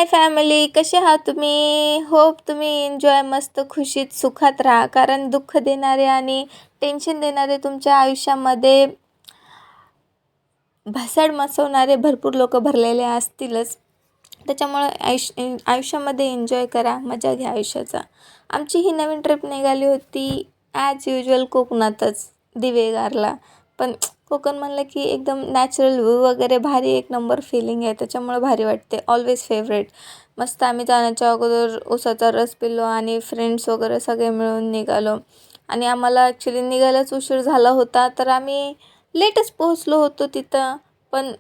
Family, कसे आहात तुम्ही? होप तुम्ही एन्जॉय मस्त खुशीत सुखात राहा. कारण दुःख देणारे आणि टेन्शन देणारे तुमच्या आयुष्यामध्ये भसाड मचवणारे भरपूर लोक भरलेले असतीलच. त्याच्यामुळे आयुष्यामध्ये एन्जॉय करा, मजा घ्या आयुष्याचा. आमची ही नवीन ट्रिप निघाली होती ॲज युजल कोकणातच, दिवेगारला. पण कोकण म्हणलं की एकदम नॅचरल व्ह्यू वगैरे भारी, एक नंबर फिलिंग आहे. त्याच्यामुळे भारी वाटते. Always favourite. मस्त आम्ही जाण्याच्या अगोदर उसाचा रस पिलो आणि फ्रेंड्स वगैरे सगळे मिळून निघालो. आणि आम्हाला ॲक्च्युली निघायलाच उशीर झाला होता, तर आम्ही लेटच पोहोचलो होतो तिथं. पण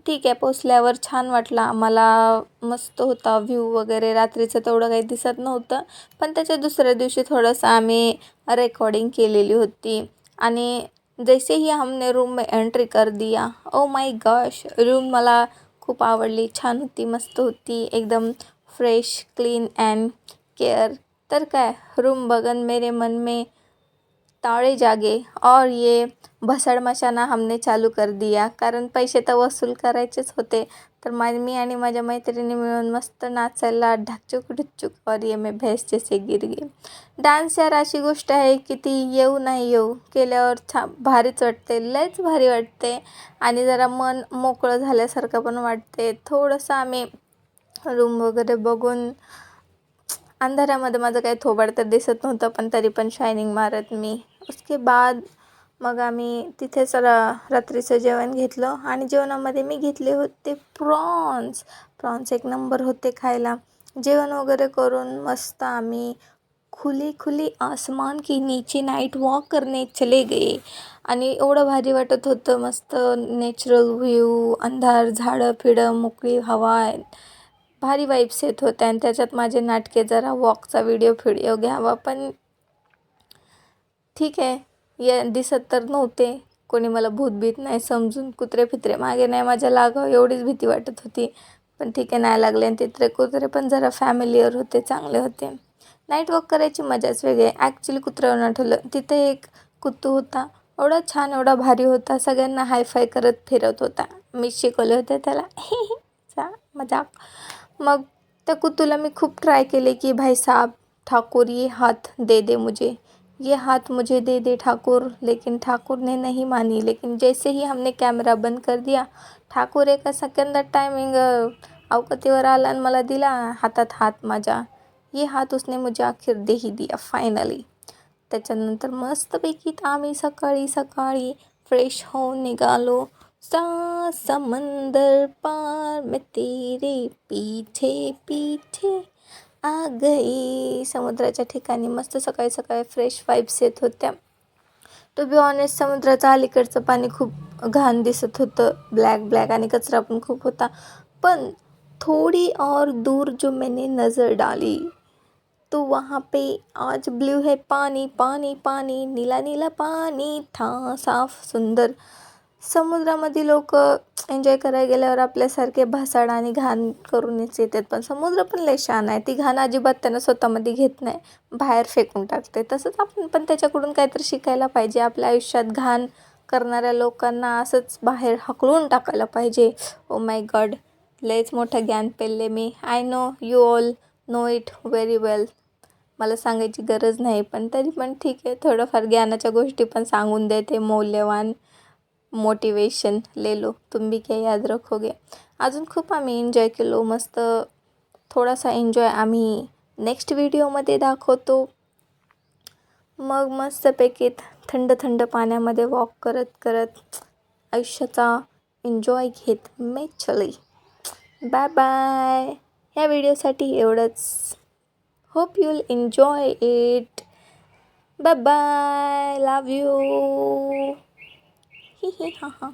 ठीक आहे, पोचल्यावर छान वाटलं आम्हाला. मस्त होता व्ह्यू वगैरे. रात्रीचं तेवढं काही दिसत नव्हतं, पण त्याच्या दुसऱ्या दिवशी थोडंसं आम्ही रेकॉर्डिंग केलेली होती. आणि जैसे ही हमने रूम में एंट्री कर दिया, ओ माय गॉश, रूम मला खूप आवडली. छान होती, मस्त होती, एकदम फ्रेश, क्लीन अँड केअर. तर काय, रूम बगन मेरे मन में ताळे जागे और ये भसड मशाना हमने चालू कर दिया. कारण पैसे तर वसूल करायचेच होते. तर मी आणि माझ्या मैत्रिणी मिळून मस्त नाचायला ढाकचूक ढुकचूक और ये मैं भैंस जैसे गिर गई. डान्स यार अशी गोष्ट आहे की ती येऊ नाही येऊ, केल्यावर भारीच वाटते, लयच भारी वाटते. आणि जरा मन मोकळं झाल्यासारखं पण वाटते. थोडंसं आम्ही रूम वगैरे बघून, अंधारामध्ये माझं काही थोबाड तर दिसत नव्हतं, पण तरी पण शायनिंग मारत मी. उसके बाद मग आम्ही तिथेच रात्रीचं जेवण घेतलं. आणि जेवणामध्ये मी घेतले होते प्रॉन्स एक नंबर होते खायला. जेवण वगैरे करून मस्त आम्ही खुली खुली आसमान की नीचे नाईट वॉक करने चले गए. आणि एवढं भारी वाटत होतं. मस्त नॅचरल व्ह्यू, अंधार, झाडं फिडं, मोकळी हवा, भारी वाईब्स येत होत्या. आणि त्याच्यात माझे नाटके, जरा वॉकचा व्हिडिओ घ्यावा, पण ठीक आहे, दिसत तर नव्हते. कोणी मला भूतभीत नाही समजून. कुत्रे फित्रे मागे नाही माझ्या लागावं एवढीच भीती वाटत होती. पण ठीक आहे, नाही लागले. आणि तिथे कुत्रे पण जरा फॅमिलियर होते, चांगले होते. नाईट वॉक करायची मजाच वेगळी आहे. ॲक्च्युली कुत्र्यावर आठवलं, तिथे एक कुत्तू होता. एवढा छान, एवढा भारी होता. सगळ्यांना हायफाय करत फिरत होता. मी शिकवले होते त्याला चा मजाक. मग त्या कुत्तूला मी खूप ट्राय केले की भाई साहब ठाकुर, ये हाथ दे दे मुझे, ये हाथ मुझे दे दे ठाकुर. लेकिन ठाकुर ने नहीं मानी. लेकिन जैसे ही हमने कॅमेरा बंद कर दिया, ठाकुर एका सेकंदात टायमिंग अवकतीवर आला आणि मला दिला हातात हात माझ्या. ये हात उसने मुझे आखिर दे ही दिया फायनली. त्याच्यानंतर मस्तपैकी आम्ही सकाळी सकाळी फ्रेश होऊन निघालो. समंदर पार मैं तेरे पीछे पीछे आ गई. समुद्राच्या ठिकाणी मस्त सकाळी सकाळी फ्रेश वाईब्स येत होत्या. टू बी ऑनेस्ट, समुद्राचं अलीकडचं पाणी खूप घाण दिसत होतं, ब्लॅक आणि कचरा पण खूप होता. पण थोड़ी और दूर जो मैंने नज़र डाली, तो वहाँ पे आज ब्लू है पानी पानी पानी, नीला नीला पानी था साफ सुंदर. समुद्रामध्ये लोक एन्जॉय करायला गेल्यावर आपल्यासारखे भसाड आणि घाण करूनच येतात. पण समुद्र पण लय शान आहे. ती घाण अजिबात त्यांना स्वतःमध्ये घेत नाही, बाहेर फेकून टाकते. तसंच आपण पण त्याच्याकडून काहीतरी शिकायला पाहिजे. आपल्या आयुष्यात घाण करणाऱ्या लोकांना असंच बाहेर हकलून टाकायला पाहिजे. ओ माय गॉड, लयच मोठं ज्ञान पेलले मी. I know you all know it very well. मला सांगायची गरज नाही, पण तरी पण ठीक आहे, थोडंफार ज्ञानाच्या गोष्टी पण सांगून देते. मौल्यवान मोटिवेशन ले लो, तुम भी क्या याद रखोगे. अजून खूप आम्ही एन्जॉय केलो. मस्त थोडासा एन्जॉय आम्ही नेक्स्ट व्हिडिओमध्ये दाखवतो. मग मस्तपैकी थंड थंड पाण्यामध्ये वॉक करत करत आयुष्याचा एन्जॉय घेत मी चली. Bye bye. ह्या व्हिडिओसाठी एवढंच. Hope you will enjoy it. Bye bye. Love you. ही ही हा हा.